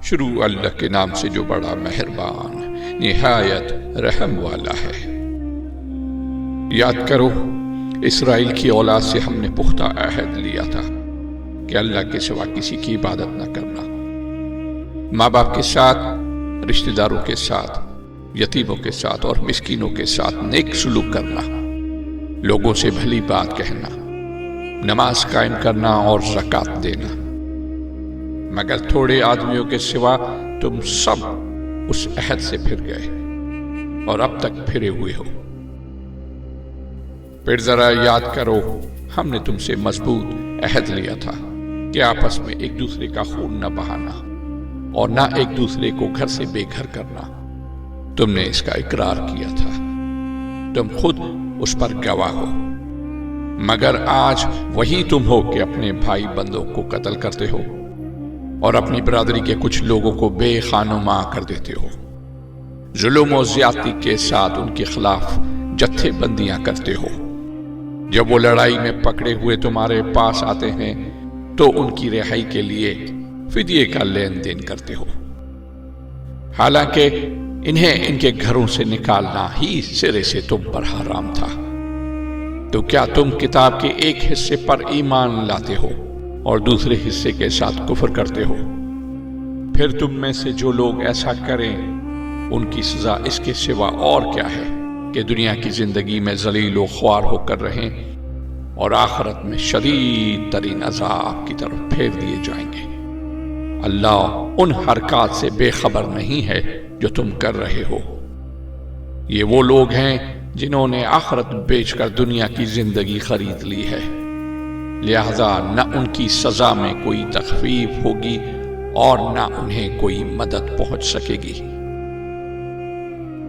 شروع اللہ کے نام سے جو بڑا مہربان نہایت رحم والا ہے۔ یاد کرو، اسرائیل کی اولاد سے ہم نے پختہ عہد لیا تھا کہ اللہ کے سوا کسی کی عبادت نہ کرنا، ماں باپ کے ساتھ، رشتہ داروں کے ساتھ، یتیموں کے ساتھ اور مسکینوں کے ساتھ نیک سلوک کرنا، لوگوں سے بھلی بات کہنا، نماز قائم کرنا اور زکوٰۃ دینا، مگر تھوڑے آدمیوں کے سوا تم سب اس عہد سے پھر گئے اور اب تک پھرے ہوئے ہو۔ پھر ذرا یاد کرو، ہم نے تم سے مضبوط عہد لیا تھا کہ آپس میں ایک دوسرے کا خون نہ بہانا اور نہ ایک دوسرے کو گھر سے بے گھر کرنا۔ تم نے اس کا اقرار کیا تھا، تم خود اس پر گواہ ہو، مگر آج وہی تم ہو کہ اپنے بھائی بندوں کو قتل کرتے ہو اور اپنی برادری کے کچھ لوگوں کو بے خانماں کر دیتے ہو، ظلم و زیادتی کے ساتھ ان کے خلاف جتھے بندیاں کرتے ہو۔ جب وہ لڑائی میں پکڑے ہوئے تمہارے پاس آتے ہیں تو ان کی رہائی کے لیے فدیے کا لین دین کرتے ہو، حالانکہ انہیں ان کے گھروں سے نکالنا ہی سرے سے تم پر حرام تھا۔ تو کیا تم کتاب کے ایک حصے پر ایمان لاتے ہو اور دوسرے حصے کے ساتھ کفر کرتے ہو؟ پھر تم میں سے جو لوگ ایسا کریں ان کی سزا اس کے سوا اور کیا ہے کہ دنیا کی زندگی میں ذلیل و خوار ہو کر رہیں اور آخرت میں شدید ترین عذاب کی طرف پھیر دیے جائیں گے۔ اللہ ان حرکات سے بے خبر نہیں ہے جو تم کر رہے ہو۔ یہ وہ لوگ ہیں جنہوں نے آخرت بیچ کر دنیا کی زندگی خرید لی ہے، لہذا نہ ان کی سزا میں کوئی تخفیف ہوگی اور نہ انہیں کوئی مدد پہنچ سکے گی۔